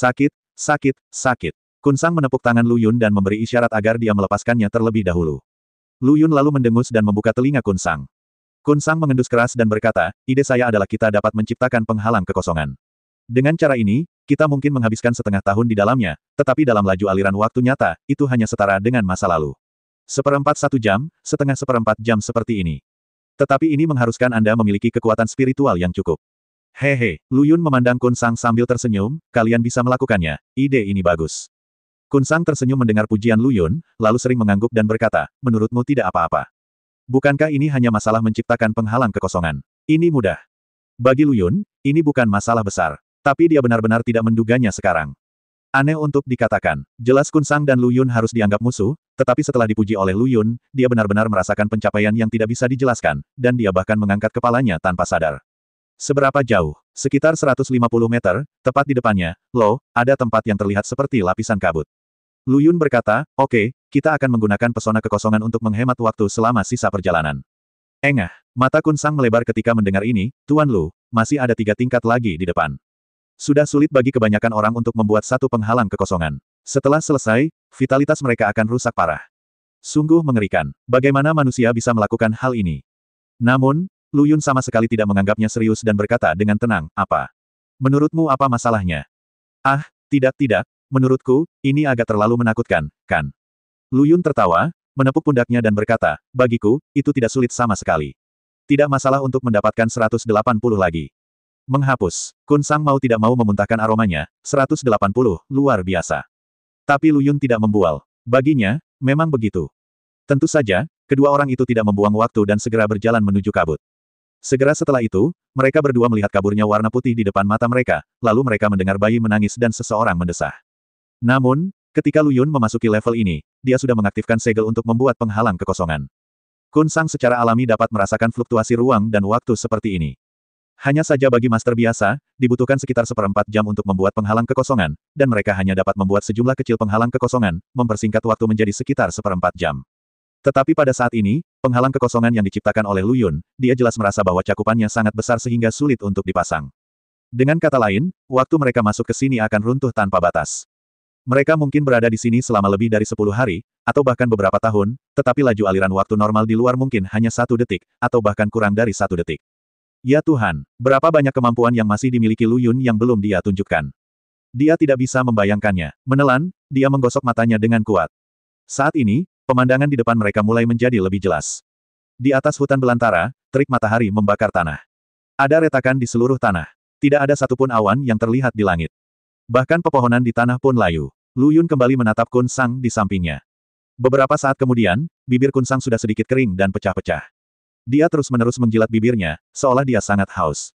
Sakit, sakit, sakit. Kun Sang menepuk tangan Lu Yun dan memberi isyarat agar dia melepaskannya terlebih dahulu. Lu Yun lalu mendengus dan membuka telinga Kun Sang. Kun Sang mengendus keras dan berkata, ide saya adalah kita dapat menciptakan penghalang kekosongan. Dengan cara ini, kita mungkin menghabiskan setengah tahun di dalamnya, tetapi dalam laju aliran waktu nyata, itu hanya setara dengan masa lalu. Seperempat satu jam, setengah seperempat jam seperti ini. Tetapi ini mengharuskan Anda memiliki kekuatan spiritual yang cukup. Hehe, Lu Yun memandang Kun Sang sambil tersenyum, kalian bisa melakukannya, ide ini bagus. Kun Sang tersenyum mendengar pujian Lu Yun, lalu sering mengangguk dan berkata, menurutmu tidak apa-apa. Bukankah ini hanya masalah menciptakan penghalang kekosongan? Ini mudah. Bagi Lu Yun, ini bukan masalah besar. Tapi dia benar-benar tidak menduganya sekarang. Aneh untuk dikatakan, jelas Kun Sang dan Lu Yun harus dianggap musuh, tetapi setelah dipuji oleh Lu Yun, dia benar-benar merasakan pencapaian yang tidak bisa dijelaskan, dan dia bahkan mengangkat kepalanya tanpa sadar. Seberapa jauh? Sekitar 150 meter, tepat di depannya, loh, ada tempat yang terlihat seperti lapisan kabut. Lu Yun berkata, oke, kita akan menggunakan pesona kekosongan untuk menghemat waktu selama sisa perjalanan. Engah, mata Kun Sang melebar ketika mendengar ini, Tuan Lu, masih ada 3 tingkat lagi di depan. Sudah sulit bagi kebanyakan orang untuk membuat satu penghalang kekosongan. Setelah selesai, vitalitas mereka akan rusak parah. Sungguh mengerikan, bagaimana manusia bisa melakukan hal ini. Namun, Lu Yun sama sekali tidak menganggapnya serius dan berkata dengan tenang, apa? Menurutmu apa masalahnya? Ah, tidak, menurutku, ini agak terlalu menakutkan, kan? Lu Yun tertawa, menepuk pundaknya dan berkata, bagiku, itu tidak sulit sama sekali. Tidak masalah untuk mendapatkan 180 lagi. Menghapus. Kun Sang mau tidak mau memuntahkan aromanya, 180, luar biasa. Tapi Lu Yun tidak membual. Baginya, memang begitu. Tentu saja, kedua orang itu tidak membuang waktu dan segera berjalan menuju kabut. Segera setelah itu, mereka berdua melihat kaburnya warna putih di depan mata mereka, lalu mereka mendengar bayi menangis dan seseorang mendesah. Namun, ketika Lu Yun memasuki level ini, dia sudah mengaktifkan segel untuk membuat penghalang kekosongan. Kun Sang secara alami dapat merasakan fluktuasi ruang dan waktu seperti ini. Hanya saja bagi master biasa, dibutuhkan sekitar 1/4 jam untuk membuat penghalang kekosongan, dan mereka hanya dapat membuat sejumlah kecil penghalang kekosongan, mempersingkat waktu menjadi sekitar 1/4 jam. Tetapi pada saat ini, penghalang kekosongan yang diciptakan oleh Lu Yun, dia jelas merasa bahwa cakupannya sangat besar sehingga sulit untuk dipasang. Dengan kata lain, waktu mereka masuk ke sini akan runtuh tanpa batas. Mereka mungkin berada di sini selama lebih dari 10 hari, atau bahkan beberapa tahun, tetapi laju aliran waktu normal di luar mungkin hanya 1 detik, atau bahkan kurang dari 1 detik. Ya Tuhan, berapa banyak kemampuan yang masih dimiliki Lu Yun yang belum dia tunjukkan. Dia tidak bisa membayangkannya. Menelan, dia menggosok matanya dengan kuat. Saat ini, pemandangan di depan mereka mulai menjadi lebih jelas. Di atas hutan belantara, terik matahari membakar tanah. Ada retakan di seluruh tanah. Tidak ada satupun awan yang terlihat di langit. Bahkan pepohonan di tanah pun layu. Lu Yun kembali menatap Kun Sang di sampingnya. Beberapa saat kemudian, bibir Kun Sang sudah sedikit kering dan pecah-pecah. Dia terus-menerus menjilat bibirnya, seolah dia sangat haus.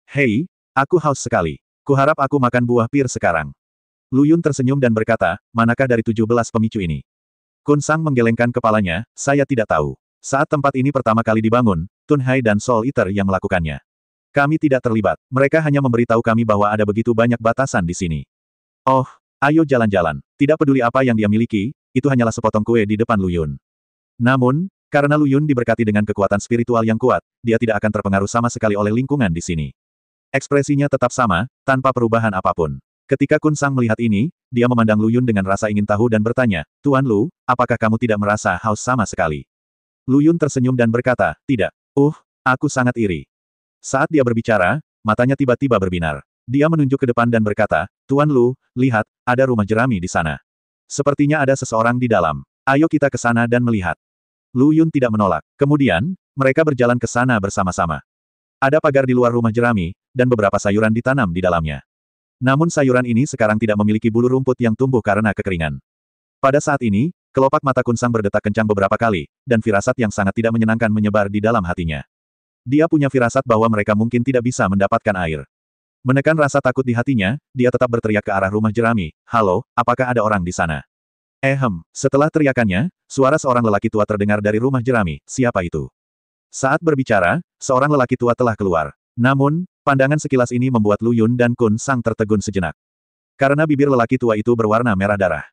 Hei, aku haus sekali. Kuharap aku makan buah pir sekarang. Lu Yun tersenyum dan berkata, manakah dari 17 pemicu ini? Kun Sang menggelengkan kepalanya, saya tidak tahu. Saat tempat ini pertama kali dibangun, Tun Hai dan Soul Eater yang melakukannya. Kami tidak terlibat. Mereka hanya memberitahu kami bahwa ada begitu banyak batasan di sini. Oh, ayo jalan-jalan. Tidak peduli apa yang dia miliki, itu hanyalah sepotong kue di depan Lu Yun. Namun, karena Lu Yun diberkati dengan kekuatan spiritual yang kuat, dia tidak akan terpengaruh sama sekali oleh lingkungan di sini. Ekspresinya tetap sama, tanpa perubahan apapun. Ketika Kun Sang melihat ini, dia memandang Lu Yun dengan rasa ingin tahu dan bertanya, Tuan Lu, apakah kamu tidak merasa haus sama sekali? Lu Yun tersenyum dan berkata, tidak. Aku sangat iri. Saat dia berbicara, matanya tiba-tiba berbinar. Dia menunjuk ke depan dan berkata, Tuan Lu, lihat, ada rumah jerami di sana. Sepertinya ada seseorang di dalam. Ayo kita ke sana dan melihat. Lu Yun tidak menolak. Kemudian, mereka berjalan ke sana bersama-sama. Ada pagar di luar rumah jerami, dan beberapa sayuran ditanam di dalamnya. Namun sayuran ini sekarang tidak memiliki bulu rumput yang tumbuh karena kekeringan. Pada saat ini, kelopak mata Kun Sang berdetak kencang beberapa kali, dan firasat yang sangat tidak menyenangkan menyebar di dalam hatinya. Dia punya firasat bahwa mereka mungkin tidak bisa mendapatkan air. Menekan rasa takut di hatinya, dia tetap berteriak ke arah rumah jerami, halo, apakah ada orang di sana? Setelah teriakannya, suara seorang lelaki tua terdengar dari rumah jerami, siapa itu? Saat berbicara, seorang lelaki tua telah keluar. Namun, pandangan sekilas ini membuat Lu Yun dan Kun Sang tertegun sejenak. Karena bibir lelaki tua itu berwarna merah darah.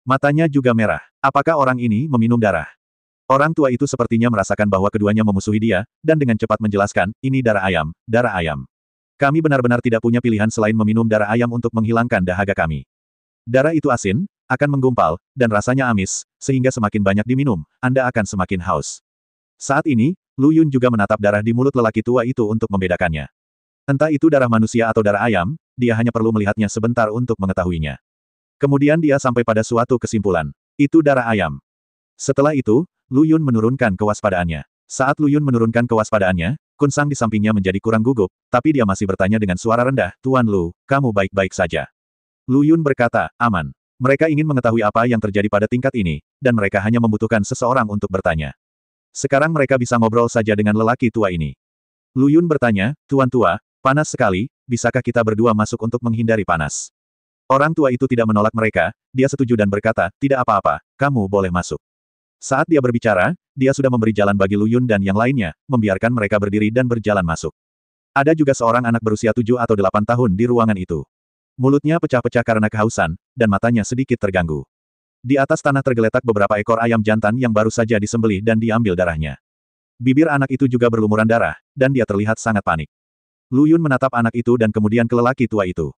Matanya juga merah. Apakah orang ini meminum darah? Orang tua itu sepertinya merasakan bahwa keduanya memusuhi dia, dan dengan cepat menjelaskan, ini darah ayam, darah ayam. Kami benar-benar tidak punya pilihan selain meminum darah ayam untuk menghilangkan dahaga kami. Darah itu asin, akan menggumpal, dan rasanya amis, sehingga semakin banyak diminum, Anda akan semakin haus. Saat ini, Lu Yun juga menatap darah di mulut lelaki tua itu untuk membedakannya. Entah itu darah manusia atau darah ayam, dia hanya perlu melihatnya sebentar untuk mengetahuinya. Kemudian dia sampai pada suatu kesimpulan. Itu darah ayam. Setelah itu, Lu Yun menurunkan kewaspadaannya. Saat Lu Yun menurunkan kewaspadaannya, Kun Sang di sampingnya menjadi kurang gugup, tapi dia masih bertanya dengan suara rendah, Tuan Lu, kamu baik-baik saja. Lu Yun berkata, aman. Mereka ingin mengetahui apa yang terjadi pada tingkat ini, dan mereka hanya membutuhkan seseorang untuk bertanya. Sekarang mereka bisa ngobrol saja dengan lelaki tua ini. Lu Yun bertanya, Tuan tua, panas sekali, bisakah kita berdua masuk untuk menghindari panas? Orang tua itu tidak menolak mereka, dia setuju dan berkata, tidak apa-apa, kamu boleh masuk. Saat dia berbicara, dia sudah memberi jalan bagi Lu Yun dan yang lainnya, membiarkan mereka berdiri dan berjalan masuk. Ada juga seorang anak berusia 7 atau 8 tahun di ruangan itu. Mulutnya pecah-pecah karena kehausan, dan matanya sedikit terganggu. Di atas tanah tergeletak beberapa ekor ayam jantan yang baru saja disembelih dan diambil darahnya. Bibir anak itu juga berlumuran darah, dan dia terlihat sangat panik. Lu Yun menatap anak itu dan kemudian ke lelaki tua itu.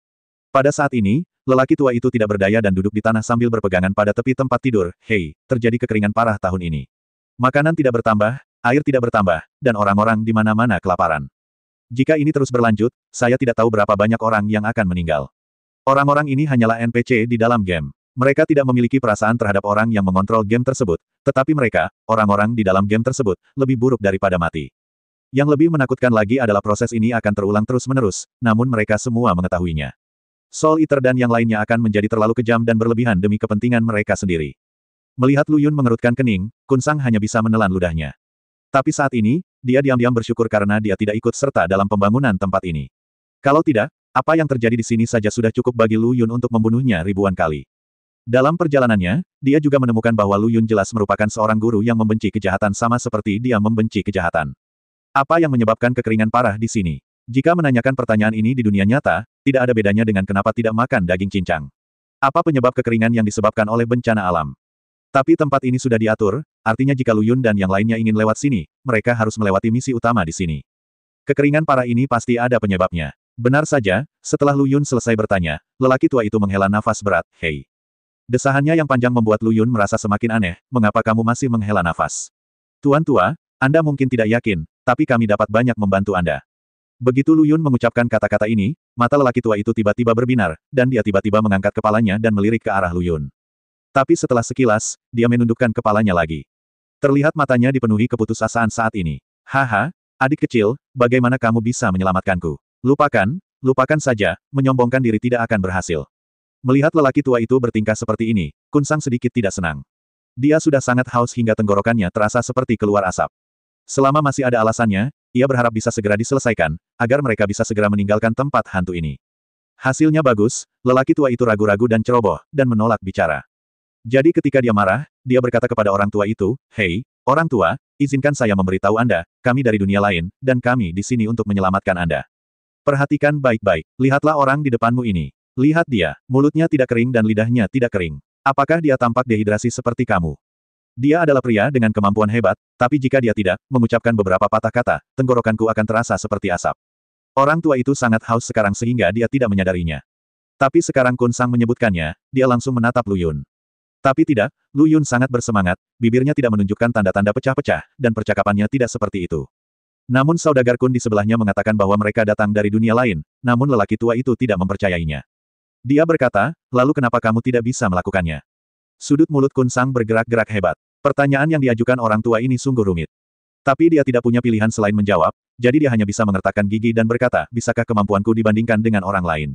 Pada saat ini, lelaki tua itu tidak berdaya dan duduk di tanah sambil berpegangan pada tepi tempat tidur. Hei, terjadi kekeringan parah tahun ini. Makanan tidak bertambah, air tidak bertambah, dan orang-orang di mana-mana kelaparan. Jika ini terus berlanjut, saya tidak tahu berapa banyak orang yang akan meninggal. Orang-orang ini hanyalah NPC di dalam game. Mereka tidak memiliki perasaan terhadap orang yang mengontrol game tersebut, tetapi mereka, orang-orang di dalam game tersebut, lebih buruk daripada mati. Yang lebih menakutkan lagi adalah proses ini akan terulang terus-menerus, namun mereka semua mengetahuinya. Soul Eater dan yang lainnya akan menjadi terlalu kejam dan berlebihan demi kepentingan mereka sendiri. Melihat Lu Yun mengerutkan kening, Kun Sang hanya bisa menelan ludahnya. Tapi saat ini, dia diam-diam bersyukur karena dia tidak ikut serta dalam pembangunan tempat ini. Kalau tidak, apa yang terjadi di sini saja sudah cukup bagi Lu Yun untuk membunuhnya ribuan kali. Dalam perjalanannya, dia juga menemukan bahwa Lu Yun jelas merupakan seorang guru yang membenci kejahatan sama seperti dia membenci kejahatan. Apa yang menyebabkan kekeringan parah di sini? Jika menanyakan pertanyaan ini di dunia nyata, tidak ada bedanya dengan kenapa tidak makan daging cincang. Apa penyebab kekeringan yang disebabkan oleh bencana alam? Tapi tempat ini sudah diatur, artinya jika Lu Yun dan yang lainnya ingin lewat sini, mereka harus melewati misi utama di sini. Kekeringan parah ini pasti ada penyebabnya. Benar saja, setelah Lu Yun selesai bertanya, lelaki tua itu menghela nafas berat, hei. Desahannya yang panjang membuat Lu Yun merasa semakin aneh, mengapa kamu masih menghela nafas? Tuan tua, Anda mungkin tidak yakin, tapi kami dapat banyak membantu Anda. Begitu Lu Yun mengucapkan kata-kata ini, mata lelaki tua itu tiba-tiba berbinar, dan dia tiba-tiba mengangkat kepalanya dan melirik ke arah Lu Yun. Tapi setelah sekilas, dia menundukkan kepalanya lagi. Terlihat matanya dipenuhi keputusasaan saat ini. Haha, adik kecil, bagaimana kamu bisa menyelamatkanku? Lupakan saja, menyombongkan diri tidak akan berhasil. Melihat lelaki tua itu bertingkah seperti ini, Kun Sang sedikit tidak senang. Dia sudah sangat haus hingga tenggorokannya terasa seperti keluar asap. Selama masih ada alasannya, ia berharap bisa segera diselesaikan, agar mereka bisa segera meninggalkan tempat hantu ini. Hasilnya bagus, lelaki tua itu ragu-ragu dan ceroboh, dan menolak bicara. Jadi ketika dia marah, dia berkata kepada orang tua itu, hei, orang tua, izinkan saya memberitahu Anda, kami dari dunia lain, dan kami di sini untuk menyelamatkan Anda. Perhatikan baik-baik, lihatlah orang di depanmu ini. Lihat dia, mulutnya tidak kering dan lidahnya tidak kering. Apakah dia tampak dehidrasi seperti kamu? Dia adalah pria dengan kemampuan hebat, tapi jika dia tidak mengucapkan beberapa patah kata, tenggorokanku akan terasa seperti asap. Orang tua itu sangat haus sekarang sehingga dia tidak menyadarinya. Tapi sekarang Kun Sang menyebutkannya, dia langsung menatap Lu Yun. Tapi tidak, Lu Yun sangat bersemangat, bibirnya tidak menunjukkan tanda-tanda pecah-pecah, dan percakapannya tidak seperti itu. Namun saudagar Kun di sebelahnya mengatakan bahwa mereka datang dari dunia lain, namun lelaki tua itu tidak mempercayainya. Dia berkata, lalu kenapa kamu tidak bisa melakukannya? Sudut mulut Kun Sang bergerak-gerak hebat. Pertanyaan yang diajukan orang tua ini sungguh rumit. Tapi dia tidak punya pilihan selain menjawab, jadi dia hanya bisa mengertakkan gigi dan berkata, bisakah kemampuanku dibandingkan dengan orang lain?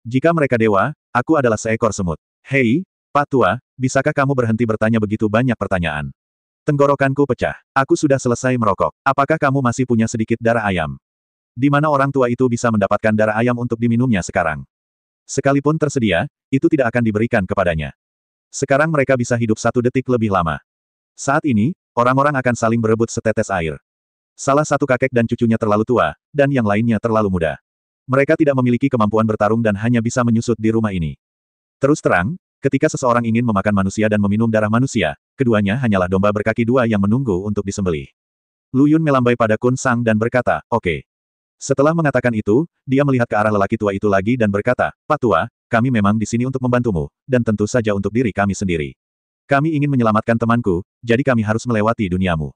Jika mereka dewa, aku adalah seekor semut. Hei, Pak Tua, bisakah kamu berhenti bertanya begitu banyak pertanyaan? Tenggorokanku pecah. Aku sudah selesai merokok. Apakah kamu masih punya sedikit darah ayam? Di mana orang tua itu bisa mendapatkan darah ayam untuk diminumnya sekarang? Sekalipun tersedia, itu tidak akan diberikan kepadanya. Sekarang mereka bisa hidup 1 detik lebih lama. Saat ini, orang-orang akan saling berebut setetes air. Salah satu kakek dan cucunya terlalu tua, dan yang lainnya terlalu muda. Mereka tidak memiliki kemampuan bertarung dan hanya bisa menyusut di rumah ini. Terus terang, ketika seseorang ingin memakan manusia dan meminum darah manusia, keduanya hanyalah domba berkaki 2 yang menunggu untuk disembelih. Lu Yun melambai pada Kun Sang dan berkata, oke. Setelah mengatakan itu, dia melihat ke arah lelaki tua itu lagi dan berkata, Pak Tua, kami memang di sini untuk membantumu, dan tentu saja untuk diri kami sendiri. Kami ingin menyelamatkan temanku, jadi kami harus melewati duniamu.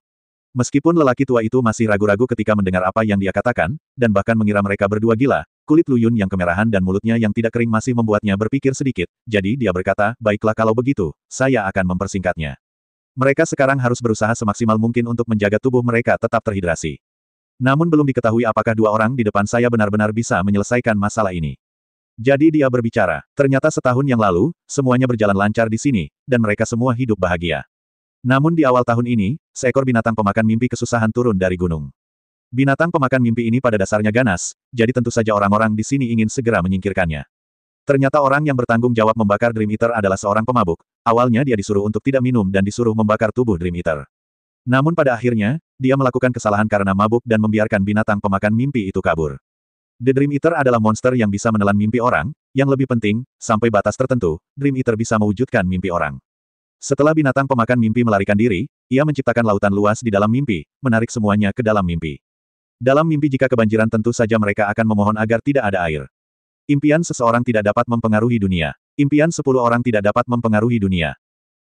Meskipun lelaki tua itu masih ragu-ragu ketika mendengar apa yang dia katakan, dan bahkan mengira mereka berdua gila, kulit Lu Yun yang kemerahan dan mulutnya yang tidak kering masih membuatnya berpikir sedikit, jadi dia berkata, baiklah kalau begitu, saya akan mempersingkatnya. Mereka sekarang harus berusaha semaksimal mungkin untuk menjaga tubuh mereka tetap terhidrasi. Namun belum diketahui apakah dua orang di depan saya benar-benar bisa menyelesaikan masalah ini. Jadi dia berbicara, ternyata setahun yang lalu, semuanya berjalan lancar di sini, dan mereka semua hidup bahagia. Namun di awal tahun ini, seekor binatang pemakan mimpi kesusahan turun dari gunung. Binatang pemakan mimpi ini pada dasarnya ganas, jadi tentu saja orang-orang di sini ingin segera menyingkirkannya. Ternyata orang yang bertanggung jawab membakar Dream Eater adalah seorang pemabuk, awalnya dia disuruh untuk tidak minum dan disuruh membakar tubuh Dream Eater. Namun pada akhirnya, dia melakukan kesalahan karena mabuk dan membiarkan binatang pemakan mimpi itu kabur. The Dream Eater adalah monster yang bisa menelan mimpi orang, yang lebih penting, sampai batas tertentu, Dream Eater bisa mewujudkan mimpi orang. Setelah binatang pemakan mimpi melarikan diri, ia menciptakan lautan luas di dalam mimpi, menarik semuanya ke dalam mimpi. Dalam mimpi jika kebanjiran tentu saja mereka akan memohon agar tidak ada air. Impian seseorang tidak dapat mempengaruhi dunia. Impian 10 orang tidak dapat mempengaruhi dunia.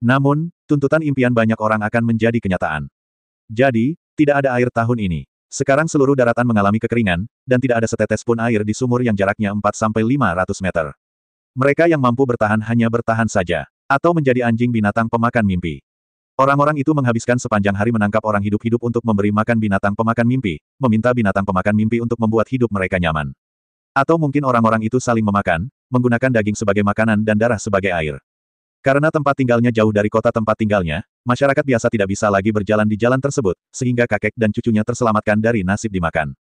Namun, tuntutan impian banyak orang akan menjadi kenyataan. Jadi, tidak ada air tahun ini. Sekarang seluruh daratan mengalami kekeringan, dan tidak ada setetes pun air di sumur yang jaraknya 4-500 meter. Mereka yang mampu bertahan hanya bertahan saja, atau menjadi anjing binatang pemakan mimpi. Orang-orang itu menghabiskan sepanjang hari menangkap orang hidup-hidup untuk memberi makan binatang pemakan mimpi, meminta binatang pemakan mimpi untuk membuat hidup mereka nyaman. Atau mungkin orang-orang itu saling memakan, menggunakan daging sebagai makanan dan darah sebagai air. Karena tempat tinggalnya jauh dari kota tempat tinggalnya, masyarakat biasa tidak bisa lagi berjalan di jalan tersebut, sehingga kakek dan cucunya terselamatkan dari nasib dimakan.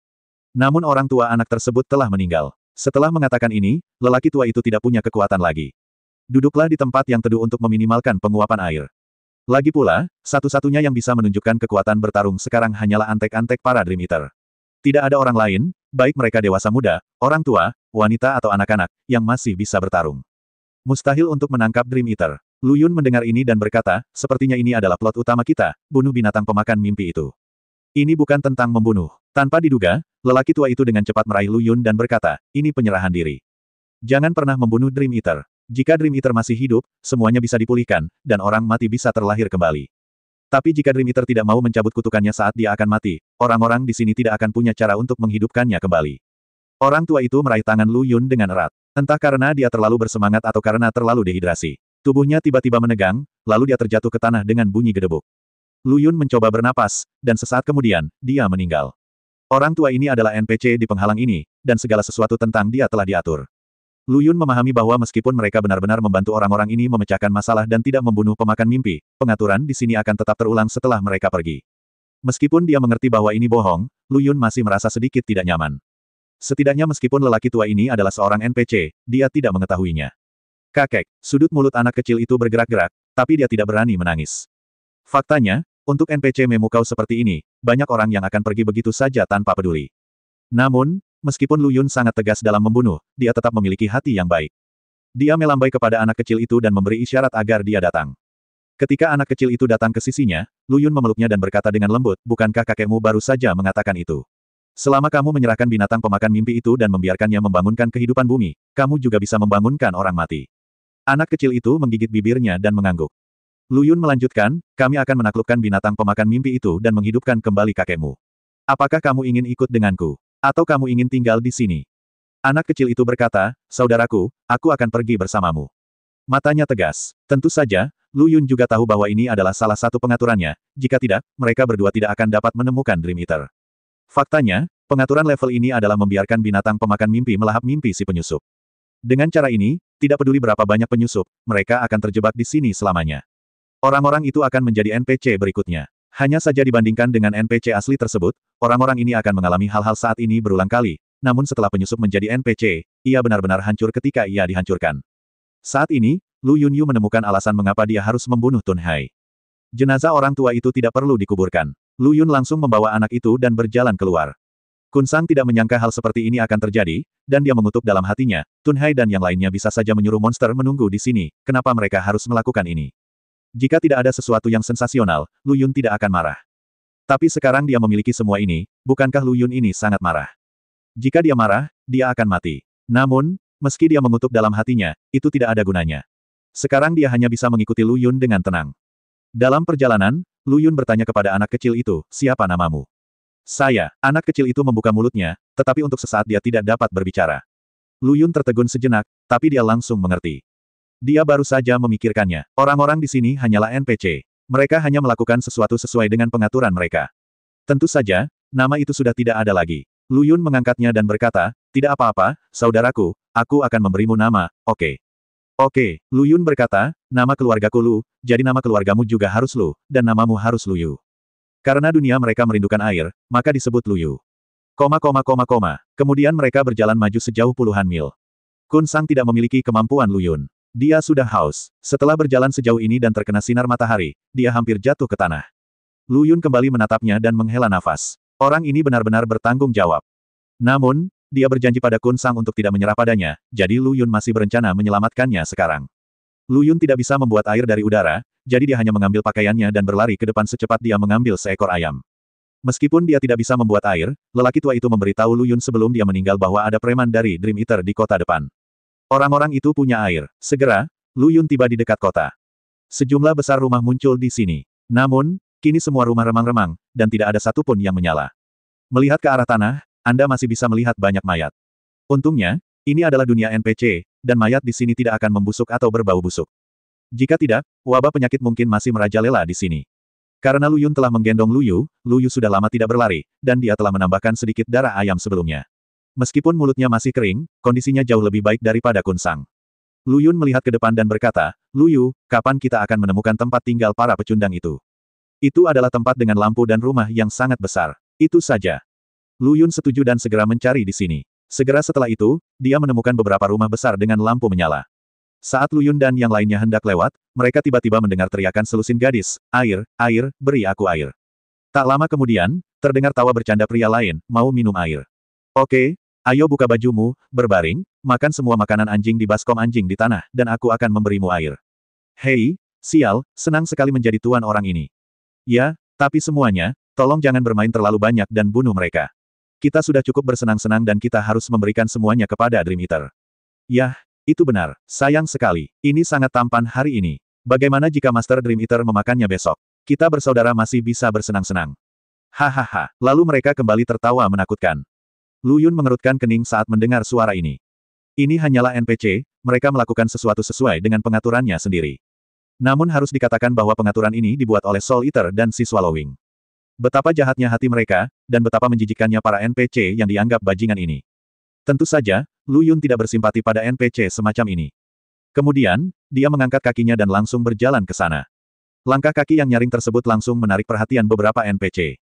Namun orang tua anak tersebut telah meninggal. Setelah mengatakan ini, lelaki tua itu tidak punya kekuatan lagi. Duduklah di tempat yang teduh untuk meminimalkan penguapan air. Lagi pula, satu-satunya yang bisa menunjukkan kekuatan bertarung sekarang hanyalah antek-antek para Dream Eater. Tidak ada orang lain, baik mereka dewasa muda, orang tua, wanita atau anak-anak, yang masih bisa bertarung. Mustahil untuk menangkap Dream Eater. Lu Yun mendengar ini dan berkata, sepertinya ini adalah plot utama kita, bunuh binatang pemakan mimpi itu. Ini bukan tentang membunuh. Tanpa diduga, lelaki tua itu dengan cepat meraih Lu Yun dan berkata, ini penyerahan diri. Jangan pernah membunuh Dream Eater. Jika Dream Eater masih hidup, semuanya bisa dipulihkan, dan orang mati bisa terlahir kembali. Tapi jika Dream Eater tidak mau mencabut kutukannya saat dia akan mati, orang-orang di sini tidak akan punya cara untuk menghidupkannya kembali. Orang tua itu meraih tangan Lu Yun dengan erat. Entah karena dia terlalu bersemangat atau karena terlalu dehidrasi. Tubuhnya tiba-tiba menegang, lalu dia terjatuh ke tanah dengan bunyi gedebuk. Lu Yun mencoba bernapas, dan sesaat kemudian, dia meninggal. Orang tua ini adalah NPC di penghalang ini, dan segala sesuatu tentang dia telah diatur. Lu Yun memahami bahwa meskipun mereka benar-benar membantu orang-orang ini memecahkan masalah dan tidak membunuh pemakan mimpi, pengaturan di sini akan tetap terulang setelah mereka pergi. Meskipun dia mengerti bahwa ini bohong, Lu Yun masih merasa sedikit tidak nyaman. Setidaknya meskipun lelaki tua ini adalah seorang NPC, dia tidak mengetahuinya. Kakek, sudut mulut anak kecil itu bergerak-gerak, tapi dia tidak berani menangis. Faktanya, untuk NPC memukau seperti ini, banyak orang yang akan pergi begitu saja tanpa peduli. Namun, meskipun Lu Yun sangat tegas dalam membunuh, dia tetap memiliki hati yang baik. Dia melambai kepada anak kecil itu dan memberi isyarat agar dia datang. Ketika anak kecil itu datang ke sisinya, Lu Yun memeluknya dan berkata dengan lembut, bukankah kakekmu baru saja mengatakan itu? Selama kamu menyerahkan binatang pemakan mimpi itu dan membiarkannya membangunkan kehidupan bumi, kamu juga bisa membangunkan orang mati. Anak kecil itu menggigit bibirnya dan mengangguk. Lu Yun melanjutkan, kami akan menaklukkan binatang pemakan mimpi itu dan menghidupkan kembali kakekmu. Apakah kamu ingin ikut denganku? Atau kamu ingin tinggal di sini? Anak kecil itu berkata, saudaraku, aku akan pergi bersamamu. Matanya tegas. Tentu saja, Lu Yun juga tahu bahwa ini adalah salah satu pengaturannya, jika tidak, mereka berdua tidak akan dapat menemukan Dream Eater. Faktanya, pengaturan level ini adalah membiarkan binatang pemakan mimpi melahap mimpi si penyusup. Dengan cara ini, tidak peduli berapa banyak penyusup, mereka akan terjebak di sini selamanya. Orang-orang itu akan menjadi NPC berikutnya. Hanya saja dibandingkan dengan NPC asli tersebut, orang-orang ini akan mengalami hal-hal saat ini berulang kali, namun setelah penyusup menjadi NPC, ia benar-benar hancur ketika ia dihancurkan. Saat ini, Lu Yunyu menemukan alasan mengapa dia harus membunuh Tun Hai. Jenazah orang tua itu tidak perlu dikuburkan. Lu Yun langsung membawa anak itu dan berjalan keluar. Kun Sang tidak menyangka hal seperti ini akan terjadi, dan dia mengutuk dalam hatinya, Tun Hai dan yang lainnya bisa saja menyuruh monster menunggu di sini, kenapa mereka harus melakukan ini? Jika tidak ada sesuatu yang sensasional, Lu Yun tidak akan marah. Tapi sekarang dia memiliki semua ini, bukankah Lu Yun ini sangat marah? Jika dia marah, dia akan mati. Namun, meski dia mengutuk dalam hatinya, itu tidak ada gunanya. Sekarang dia hanya bisa mengikuti Lu Yun dengan tenang. Dalam perjalanan, Lu Yun bertanya kepada anak kecil itu, siapa namamu? Saya. Anak kecil itu membuka mulutnya, tetapi untuk sesaat dia tidak dapat berbicara. Lu Yun tertegun sejenak, tapi dia langsung mengerti. Dia baru saja memikirkannya. Orang-orang di sini hanyalah NPC. Mereka hanya melakukan sesuatu sesuai dengan pengaturan mereka. Tentu saja, nama itu sudah tidak ada lagi. Lu Yun mengangkatnya dan berkata, tidak apa-apa, saudaraku, aku akan memberimu nama, oke. Oke, Lu Yun berkata, nama keluargaku Lu, jadi nama keluargamu juga harus Lu, dan namamu harus Lu Yu. Karena dunia mereka merindukan air, maka disebut Lu Yu. Kemudian mereka berjalan maju sejauh puluhan mil. Kun Sang tidak memiliki kemampuan Lu Yun. Dia sudah haus. Setelah berjalan sejauh ini dan terkena sinar matahari, dia hampir jatuh ke tanah. Lu Yun kembali menatapnya dan menghela nafas. Orang ini benar-benar bertanggung jawab. Namun, dia berjanji pada Kun Sang untuk tidak menyerah padanya, jadi Lu Yun masih berencana menyelamatkannya sekarang. Lu Yun tidak bisa membuat air dari udara, jadi dia hanya mengambil pakaiannya dan berlari ke depan secepat dia mengambil seekor ayam. Meskipun dia tidak bisa membuat air, lelaki tua itu memberitahu Lu Yun sebelum dia meninggal bahwa ada preman dari Dream Eater di kota depan. Orang-orang itu punya air. Segera, Lu Yun tiba di dekat kota. Sejumlah besar rumah muncul di sini. Namun, kini semua rumah remang-remang, dan tidak ada satupun yang menyala. Melihat ke arah tanah, Anda masih bisa melihat banyak mayat. Untungnya, ini adalah dunia NPC, dan mayat di sini tidak akan membusuk atau berbau busuk. Jika tidak, wabah penyakit mungkin masih merajalela di sini. Karena Lu Yun telah menggendong Lu Yu sudah lama tidak berlari, dan dia telah menambahkan sedikit darah ayam sebelumnya. Meskipun mulutnya masih kering, kondisinya jauh lebih baik daripada Kun Sang. Lu Yun melihat ke depan dan berkata, Lu Yu, kapan kita akan menemukan tempat tinggal para pecundang itu? Itu adalah tempat dengan lampu dan rumah yang sangat besar. Itu saja. Lu Yun setuju dan segera mencari di sini. Segera setelah itu, dia menemukan beberapa rumah besar dengan lampu menyala. Saat Lu Yun dan yang lainnya hendak lewat, mereka tiba-tiba mendengar teriakan selusin gadis, air, air, beri aku air. Tak lama kemudian, terdengar tawa bercanda pria lain, mau minum air. Oke, ayo buka bajumu, berbaring, makan semua makanan anjing di baskom anjing di tanah, dan aku akan memberimu air. Hei, sial, senang sekali menjadi tuan orang ini. Ya, tapi semuanya, tolong jangan bermain terlalu banyak dan bunuh mereka. Kita sudah cukup bersenang-senang dan kita harus memberikan semuanya kepada Dream Eater. Yah, itu benar. Sayang sekali. Ini sangat tampan hari ini. Bagaimana jika Master Dream Eater memakannya besok? Kita bersaudara masih bisa bersenang-senang. Hahaha. Lalu mereka kembali tertawa menakutkan. Lu Yun mengerutkan kening saat mendengar suara ini. Ini hanyalah NPC, mereka melakukan sesuatu sesuai dengan pengaturannya sendiri. Namun harus dikatakan bahwa pengaturan ini dibuat oleh Soul Eater dan si Swallowing. Betapa jahatnya hati mereka, dan betapa menjijikannya para NPC yang dianggap bajingan ini. Tentu saja, Lu Yun tidak bersimpati pada NPC semacam ini. Kemudian, dia mengangkat kakinya dan langsung berjalan ke sana. Langkah kaki yang nyaring tersebut langsung menarik perhatian beberapa NPC.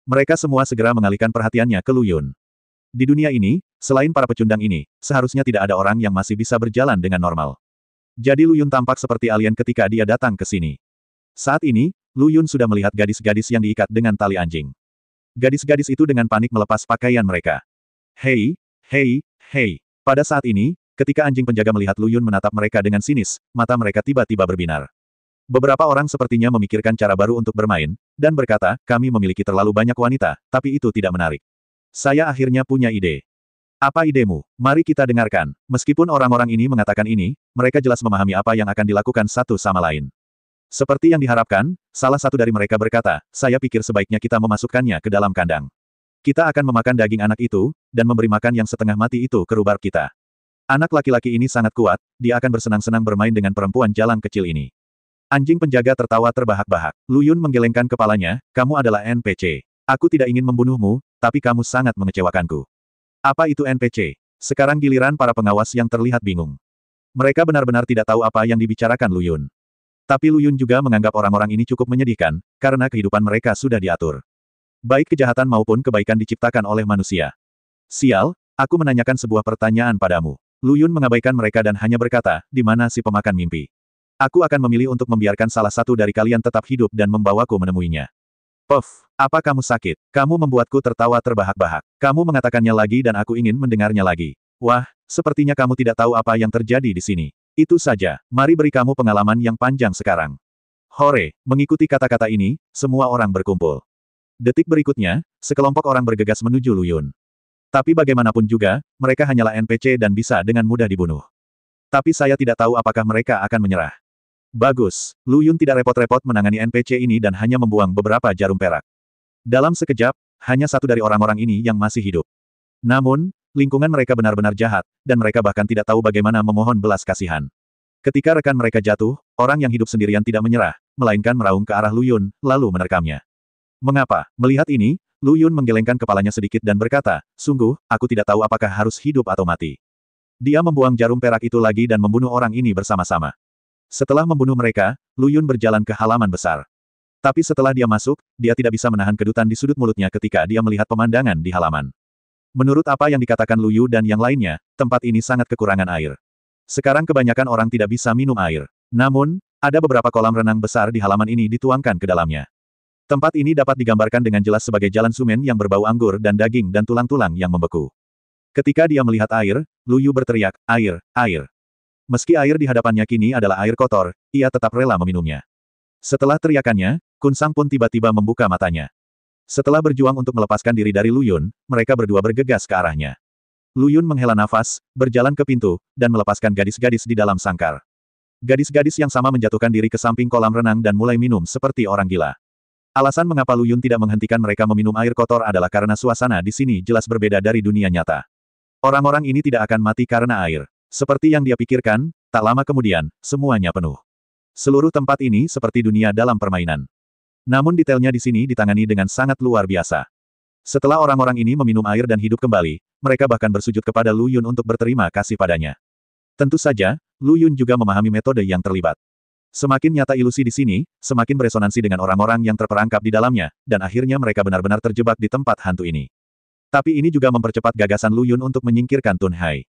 Mereka semua segera mengalihkan perhatiannya ke Lu Yun. Di dunia ini, selain para pecundang ini, seharusnya tidak ada orang yang masih bisa berjalan dengan normal. Jadi Lu Yun tampak seperti alien ketika dia datang ke sini. Saat ini, Lu Yun sudah melihat gadis-gadis yang diikat dengan tali anjing. Gadis-gadis itu dengan panik melepas pakaian mereka. Hei, hei, hei. Pada saat ini, ketika anjing penjaga melihat Lu Yun menatap mereka dengan sinis, mata mereka tiba-tiba berbinar. Beberapa orang sepertinya memikirkan cara baru untuk bermain, dan berkata, kami memiliki terlalu banyak wanita, tapi itu tidak menarik. Saya akhirnya punya ide. Apa idemu? Mari kita dengarkan. Meskipun orang-orang ini mengatakan ini, mereka jelas memahami apa yang akan dilakukan satu sama lain. Seperti yang diharapkan, salah satu dari mereka berkata, saya pikir sebaiknya kita memasukkannya ke dalam kandang. Kita akan memakan daging anak itu, dan memberi makan yang setengah mati itu ke rubart kita. Anak laki-laki ini sangat kuat, dia akan bersenang-senang bermain dengan perempuan jalang kecil ini. Anjing penjaga tertawa terbahak-bahak. Lu Yun menggelengkan kepalanya, kamu adalah NPC. Aku tidak ingin membunuhmu, tapi kamu sangat mengecewakanku. Apa itu NPC? Sekarang giliran para pengawas yang terlihat bingung. Mereka benar-benar tidak tahu apa yang dibicarakan Lu Yun. Tapi Lu Yun juga menganggap orang-orang ini cukup menyedihkan, karena kehidupan mereka sudah diatur. Baik kejahatan maupun kebaikan diciptakan oleh manusia. Sial, aku menanyakan sebuah pertanyaan padamu. Lu Yun mengabaikan mereka dan hanya berkata, di mana si pemakan mimpi? Aku akan memilih untuk membiarkan salah satu dari kalian tetap hidup dan membawaku menemuinya. Puff, apa kamu sakit? Kamu membuatku tertawa terbahak-bahak. Kamu mengatakannya lagi dan aku ingin mendengarnya lagi. Wah, sepertinya kamu tidak tahu apa yang terjadi di sini. Itu saja, mari beri kamu pengalaman yang panjang sekarang. Hore, mengikuti kata-kata ini, semua orang berkumpul. Detik berikutnya, sekelompok orang bergegas menuju Lu Yun. Tapi bagaimanapun juga, mereka hanyalah NPC dan bisa dengan mudah dibunuh. Tapi saya tidak tahu apakah mereka akan menyerah. Bagus, Lu Yun tidak repot-repot menangani NPC ini dan hanya membuang beberapa jarum perak. Dalam sekejap, hanya satu dari orang-orang ini yang masih hidup. Namun, lingkungan mereka benar-benar jahat, dan mereka bahkan tidak tahu bagaimana memohon belas kasihan. Ketika rekan mereka jatuh, orang yang hidup sendirian tidak menyerah, melainkan meraung ke arah Lu Yun, lalu menerkamnya. Mengapa? Melihat ini, Lu Yun menggelengkan kepalanya sedikit dan berkata, sungguh, aku tidak tahu apakah harus hidup atau mati. Dia membuang jarum perak itu lagi dan membunuh orang ini bersama-sama. Setelah membunuh mereka, Lu Yun berjalan ke halaman besar. Tapi setelah dia masuk, dia tidak bisa menahan kedutan di sudut mulutnya ketika dia melihat pemandangan di halaman. Menurut apa yang dikatakan Lu Yu dan yang lainnya, tempat ini sangat kekurangan air. Sekarang kebanyakan orang tidak bisa minum air. Namun, ada beberapa kolam renang besar di halaman ini dituangkan ke dalamnya. Tempat ini dapat digambarkan dengan jelas sebagai jalan sumen yang berbau anggur dan daging dan tulang-tulang yang membeku. Ketika dia melihat air, Lu Yu berteriak, air, air. Meski air di hadapannya kini adalah air kotor, ia tetap rela meminumnya. Setelah teriakannya, Kun Sang pun tiba-tiba membuka matanya. Setelah berjuang untuk melepaskan diri dari Lu Yun, mereka berdua bergegas ke arahnya. Lu Yun menghela nafas, berjalan ke pintu, dan melepaskan gadis-gadis di dalam sangkar. Gadis-gadis yang sama menjatuhkan diri ke samping kolam renang dan mulai minum seperti orang gila. Alasan mengapa Lu Yun tidak menghentikan mereka meminum air kotor adalah karena suasana di sini jelas berbeda dari dunia nyata. Orang-orang ini tidak akan mati karena air. Seperti yang dia pikirkan, tak lama kemudian, semuanya penuh. Seluruh tempat ini seperti dunia dalam permainan. Namun detailnya di sini ditangani dengan sangat luar biasa. Setelah orang-orang ini meminum air dan hidup kembali, mereka bahkan bersujud kepada Lu Yun untuk berterima kasih padanya. Tentu saja, Lu Yun juga memahami metode yang terlibat. Semakin nyata ilusi di sini, semakin beresonansi dengan orang-orang yang terperangkap di dalamnya, dan akhirnya mereka benar-benar terjebak di tempat hantu ini. Tapi ini juga mempercepat gagasan Lu Yun untuk menyingkirkan Tun Hai.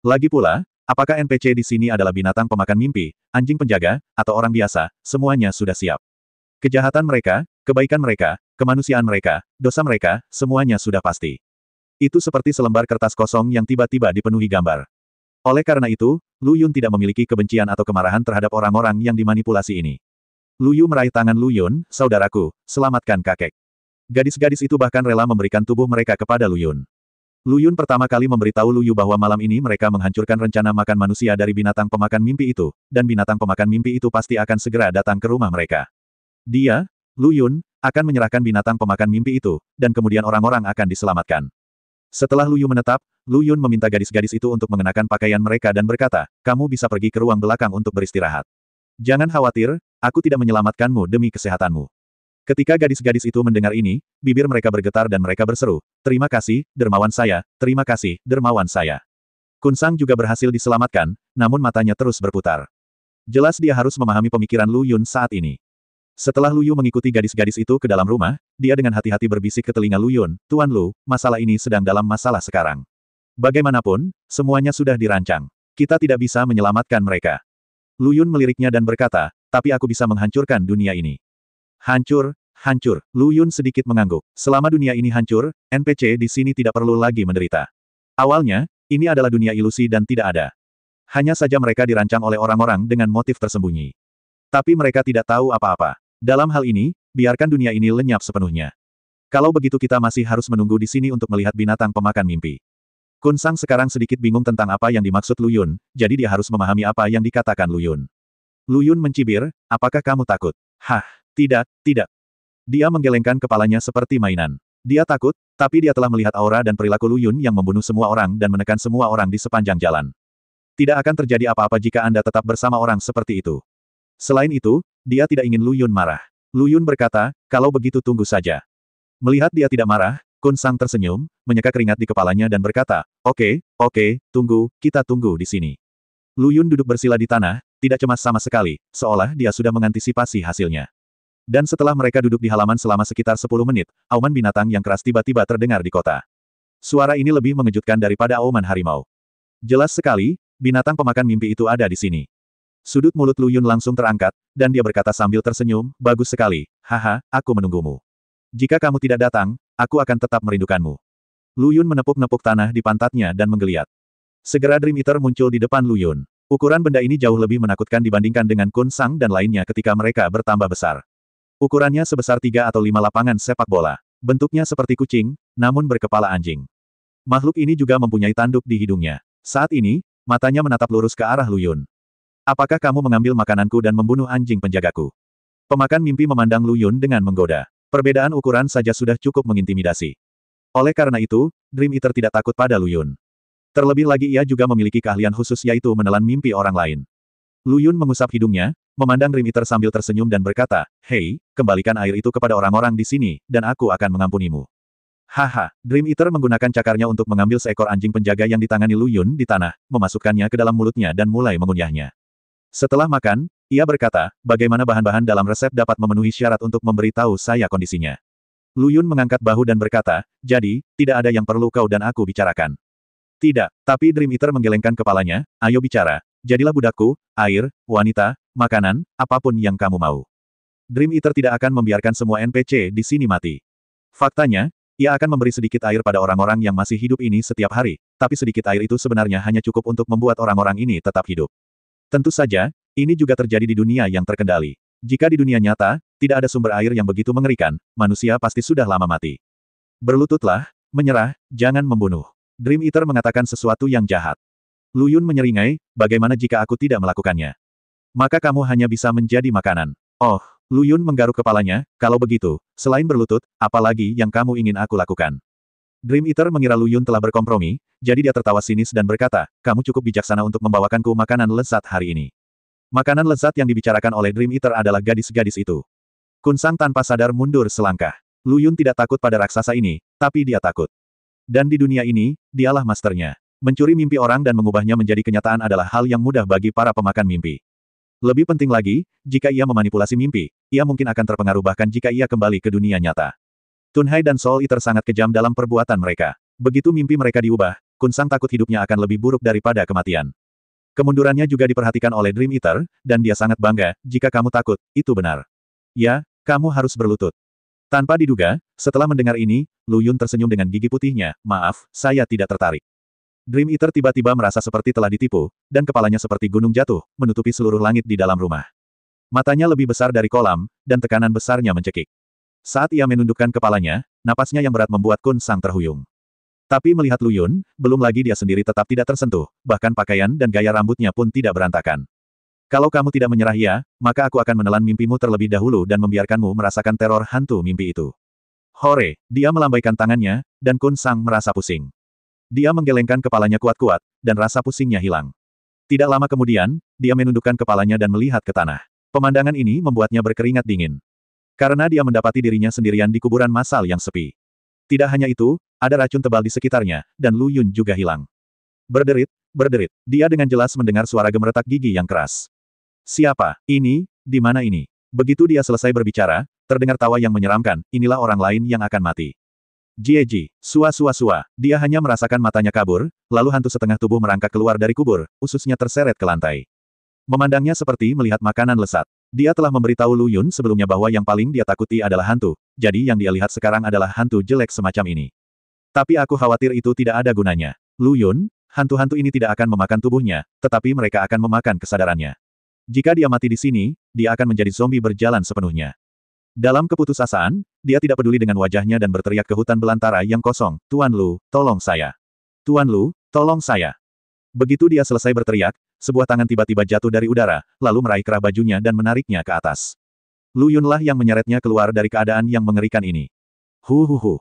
Lagi pula, apakah NPC di sini adalah binatang pemakan mimpi, anjing penjaga, atau orang biasa, semuanya sudah siap. Kejahatan mereka, kebaikan mereka, kemanusiaan mereka, dosa mereka, semuanya sudah pasti. Itu seperti selembar kertas kosong yang tiba-tiba dipenuhi gambar. Oleh karena itu, Lu Yun tidak memiliki kebencian atau kemarahan terhadap orang-orang yang dimanipulasi ini. Lu Yu meraih tangan Lu Yun, saudaraku, selamatkan kakek. Gadis-gadis itu bahkan rela memberikan tubuh mereka kepada Lu Yun. Lu Yun pertama kali memberitahu Lu Yu bahwa malam ini mereka menghancurkan rencana makan manusia dari binatang pemakan mimpi itu, dan binatang pemakan mimpi itu pasti akan segera datang ke rumah mereka. Dia, Lu Yun, akan menyerahkan binatang pemakan mimpi itu, dan kemudian orang-orang akan diselamatkan. Setelah Lu Yu menetap, Lu Yun meminta gadis-gadis itu untuk mengenakan pakaian mereka dan berkata, kamu bisa pergi ke ruang belakang untuk beristirahat. Jangan khawatir, aku tidak menyelamatkanmu demi kesehatanmu. Ketika gadis-gadis itu mendengar ini, bibir mereka bergetar dan mereka berseru, terima kasih, dermawan saya, terima kasih, dermawan saya. Kun Sang juga berhasil diselamatkan, namun matanya terus berputar. Jelas dia harus memahami pemikiran Lu Yun saat ini. Setelah Lu Yu mengikuti gadis-gadis itu ke dalam rumah, dia dengan hati-hati berbisik ke telinga Lu Yun, Tuan Lu, masalah ini sedang dalam masalah sekarang. Bagaimanapun, semuanya sudah dirancang. Kita tidak bisa menyelamatkan mereka. Lu Yun meliriknya dan berkata, tapi aku bisa menghancurkan dunia ini. Hancur, hancur. Lu Yun sedikit mengangguk. Selama dunia ini hancur, NPC di sini tidak perlu lagi menderita. Awalnya, ini adalah dunia ilusi dan tidak ada. Hanya saja mereka dirancang oleh orang-orang dengan motif tersembunyi. Tapi mereka tidak tahu apa-apa. Dalam hal ini, biarkan dunia ini lenyap sepenuhnya. Kalau begitu kita masih harus menunggu di sini untuk melihat binatang pemakan mimpi. Kun Sang sekarang sedikit bingung tentang apa yang dimaksud Lu Yun, jadi dia harus memahami apa yang dikatakan Lu Yun. Lu Yun mencibir, apakah kamu takut? Hah, tidak, tidak. Dia menggelengkan kepalanya seperti mainan. Dia takut, tapi dia telah melihat aura dan perilaku Lu Yun yang membunuh semua orang dan menekan semua orang di sepanjang jalan. Tidak akan terjadi apa-apa jika Anda tetap bersama orang seperti itu. Selain itu, dia tidak ingin Lu Yun marah. Lu Yun berkata, kalau begitu tunggu saja. Melihat dia tidak marah, Kun Sang tersenyum, menyeka keringat di kepalanya dan berkata, oke, tunggu, kita tunggu di sini. Lu Yun duduk bersila di tanah, tidak cemas sama sekali, seolah dia sudah mengantisipasi hasilnya. Dan setelah mereka duduk di halaman selama sekitar 10 menit, auman binatang yang keras tiba-tiba terdengar di kota. Suara ini lebih mengejutkan daripada auman harimau. Jelas sekali, binatang pemakan mimpi itu ada di sini. Sudut mulut Lu Yun langsung terangkat, dan dia berkata sambil tersenyum, bagus sekali, haha, aku menunggumu. Jika kamu tidak datang, aku akan tetap merindukanmu. Lu Yun menepuk-nepuk tanah di pantatnya dan menggeliat. Segera Dream Eater muncul di depan Lu Yun. Ukuran benda ini jauh lebih menakutkan dibandingkan dengan Kun Sang dan lainnya ketika mereka bertambah besar. Ukurannya sebesar 3 atau 5 lapangan sepak bola. Bentuknya seperti kucing, namun berkepala anjing. Makhluk ini juga mempunyai tanduk di hidungnya. Saat ini, matanya menatap lurus ke arah Lu Yun. Apakah kamu mengambil makananku dan membunuh anjing penjagaku? Pemakan mimpi memandang Lu Yun dengan menggoda. Perbedaan ukuran saja sudah cukup mengintimidasi. Oleh karena itu, Dream Eater tidak takut pada Lu Yun. Terlebih lagi ia juga memiliki keahlian khusus yaitu menelan mimpi orang lain. Lu Yun mengusap hidungnya, memandang Dream Eater sambil tersenyum dan berkata, "Hei, kembalikan air itu kepada orang-orang di sini, dan aku akan mengampunimu." Haha, Dream Eater menggunakan cakarnya untuk mengambil seekor anjing penjaga yang ditangani Lu Yun di tanah, memasukkannya ke dalam mulutnya dan mulai mengunyahnya. Setelah makan, ia berkata, "Bagaimana bahan-bahan dalam resep dapat memenuhi syarat untuk memberitahu saya kondisinya?" Lu Yun mengangkat bahu dan berkata, "Jadi, tidak ada yang perlu kau dan aku bicarakan." "Tidak," tapi Dream Eater menggelengkan kepalanya, "Ayo bicara. Jadilah budakku, air, wanita, makanan, apapun yang kamu mau." Dream Eater tidak akan membiarkan semua NPC di sini mati. Faktanya, ia akan memberi sedikit air pada orang-orang yang masih hidup ini setiap hari, tapi sedikit air itu sebenarnya hanya cukup untuk membuat orang-orang ini tetap hidup. Tentu saja, ini juga terjadi di dunia yang terkendali. Jika di dunia nyata, tidak ada sumber air yang begitu mengerikan, manusia pasti sudah lama mati. Berlututlah, menyerah, jangan membunuh. Dream Eater mengatakan sesuatu yang jahat. Lu Yun menyeringai, "Bagaimana jika aku tidak melakukannya? Maka kamu hanya bisa menjadi makanan." "Oh," Lu Yun menggaruk kepalanya, "Kalau begitu, selain berlutut, apa lagi yang kamu ingin aku lakukan?" Dream Eater mengira Lu Yun telah berkompromi, jadi dia tertawa sinis dan berkata, "Kamu cukup bijaksana untuk membawakanku makanan lezat hari ini." Makanan lezat yang dibicarakan oleh Dream Eater adalah gadis-gadis itu. Kun Sang tanpa sadar mundur selangkah. Lu Yun tidak takut pada raksasa ini, tapi dia takut. Dan di dunia ini, dialah masternya. Mencuri mimpi orang dan mengubahnya menjadi kenyataan adalah hal yang mudah bagi para pemakan mimpi. Lebih penting lagi, jika ia memanipulasi mimpi, ia mungkin akan terpengaruh bahkan jika ia kembali ke dunia nyata. Tunhai dan Soul Eater sangat kejam dalam perbuatan mereka. Begitu mimpi mereka diubah, Kun Sang takut hidupnya akan lebih buruk daripada kematian. Kemundurannya juga diperhatikan oleh Dream Eater, dan dia sangat bangga, "Jika kamu takut, itu benar. Ya, kamu harus berlutut." Tanpa diduga, setelah mendengar ini, Lu Yun tersenyum dengan gigi putihnya, "Maaf, saya tidak tertarik." Dream Eater tiba-tiba merasa seperti telah ditipu, dan kepalanya seperti gunung jatuh, menutupi seluruh langit di dalam rumah. Matanya lebih besar dari kolam, dan tekanan besarnya mencekik. Saat ia menundukkan kepalanya, napasnya yang berat membuat Kun Sang terhuyung. Tapi melihat Lu Yun, belum lagi dia sendiri tetap tidak tersentuh, bahkan pakaian dan gaya rambutnya pun tidak berantakan. "Kalau kamu tidak menyerah ya, maka aku akan menelan mimpimu terlebih dahulu dan membiarkanmu merasakan teror hantu mimpi itu." Hore, dia melambaikan tangannya, dan Kun Sang merasa pusing. Dia menggelengkan kepalanya kuat-kuat, dan rasa pusingnya hilang. Tidak lama kemudian, dia menundukkan kepalanya dan melihat ke tanah. Pemandangan ini membuatnya berkeringat dingin. Karena dia mendapati dirinya sendirian di kuburan massal yang sepi. Tidak hanya itu, ada racun tebal di sekitarnya, dan Lu Yun juga hilang. Berderit, berderit. Dia dengan jelas mendengar suara gemeretak gigi yang keras. "Siapa? Ini? Di mana ini?" Begitu dia selesai berbicara, terdengar tawa yang menyeramkan, "Inilah orang lain yang akan mati." Jieji, sua. Dia hanya merasakan matanya kabur, lalu hantu setengah tubuh merangkak keluar dari kubur, ususnya terseret ke lantai. Memandangnya seperti melihat makanan lesat. Dia telah memberitahu Lu Yun sebelumnya bahwa yang paling dia takuti adalah hantu, jadi yang dia lihat sekarang adalah hantu jelek semacam ini. Tapi aku khawatir itu tidak ada gunanya. Lu Yun, hantu-hantu ini tidak akan memakan tubuhnya, tetapi mereka akan memakan kesadarannya. Jika dia mati di sini, dia akan menjadi zombie berjalan sepenuhnya. Dalam keputusasaan, dia tidak peduli dengan wajahnya dan berteriak ke hutan belantara yang kosong, "Tuan Lu, tolong saya. Tuan Lu, tolong saya." Begitu dia selesai berteriak, sebuah tangan tiba-tiba jatuh dari udara, lalu meraih kerah bajunya dan menariknya ke atas. Lu Yunlah yang menyeretnya keluar dari keadaan yang mengerikan ini.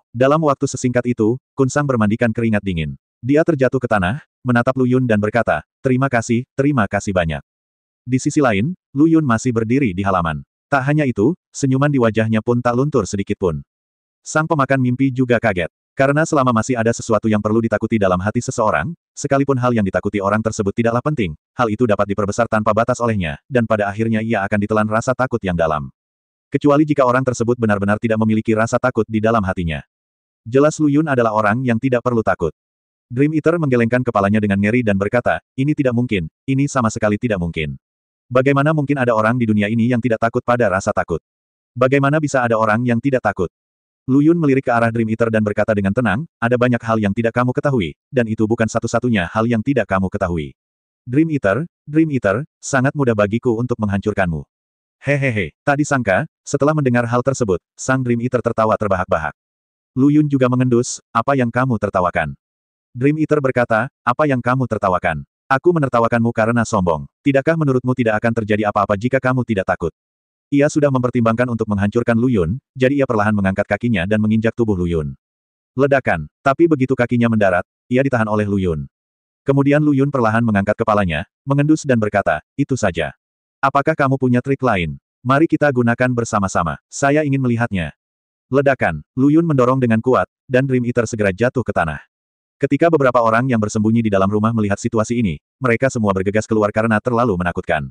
Dalam waktu sesingkat itu, Kun Sang bermandikan keringat dingin. Dia terjatuh ke tanah, menatap Lu Yun dan berkata, terima kasih banyak." Di sisi lain, Lu Yun masih berdiri di halaman. Tak hanya itu, senyuman di wajahnya pun tak luntur sedikit pun. Sang pemakan mimpi juga kaget. Karena selama masih ada sesuatu yang perlu ditakuti dalam hati seseorang, sekalipun hal yang ditakuti orang tersebut tidaklah penting, hal itu dapat diperbesar tanpa batas olehnya, dan pada akhirnya ia akan ditelan rasa takut yang dalam. Kecuali jika orang tersebut benar-benar tidak memiliki rasa takut di dalam hatinya. Jelas Lu Yun adalah orang yang tidak perlu takut. Dream Eater menggelengkan kepalanya dengan ngeri dan berkata, ini tidak mungkin, ini sama sekali tidak mungkin. Bagaimana mungkin ada orang di dunia ini yang tidak takut pada rasa takut? Bagaimana bisa ada orang yang tidak takut? Lu Yun melirik ke arah Dream Eater dan berkata dengan tenang, ada banyak hal yang tidak kamu ketahui, dan itu bukan satu-satunya hal yang tidak kamu ketahui. Dream Eater, sangat mudah bagiku untuk menghancurkanmu. Hehehe, tak disangka, setelah mendengar hal tersebut, sang Dream Eater tertawa terbahak-bahak. Lu Yun juga mengendus, apa yang kamu tertawakan? Dream Eater berkata, apa yang kamu tertawakan? Aku menertawakanmu karena sombong. Tidakkah menurutmu tidak akan terjadi apa-apa jika kamu tidak takut? Ia sudah mempertimbangkan untuk menghancurkan Lu Yun, jadi ia perlahan mengangkat kakinya dan menginjak tubuh Lu Yun. Ledakan. Tapi begitu kakinya mendarat, ia ditahan oleh Lu Yun. Kemudian Lu Yun perlahan mengangkat kepalanya, mengendus dan berkata, itu saja. Apakah kamu punya trik lain? Mari kita gunakan bersama-sama. Saya ingin melihatnya. Ledakan. Lu Yun mendorong dengan kuat, dan Dream Eater segera jatuh ke tanah. Ketika beberapa orang yang bersembunyi di dalam rumah melihat situasi ini, mereka semua bergegas keluar karena terlalu menakutkan.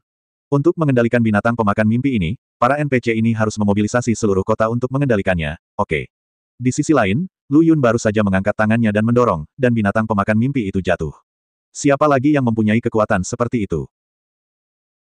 Untuk mengendalikan binatang pemakan mimpi ini, para NPC ini harus memobilisasi seluruh kota untuk mengendalikannya, oke. Di sisi lain, Lu Yun baru saja mengangkat tangannya dan mendorong, dan binatang pemakan mimpi itu jatuh. Siapa lagi yang mempunyai kekuatan seperti itu?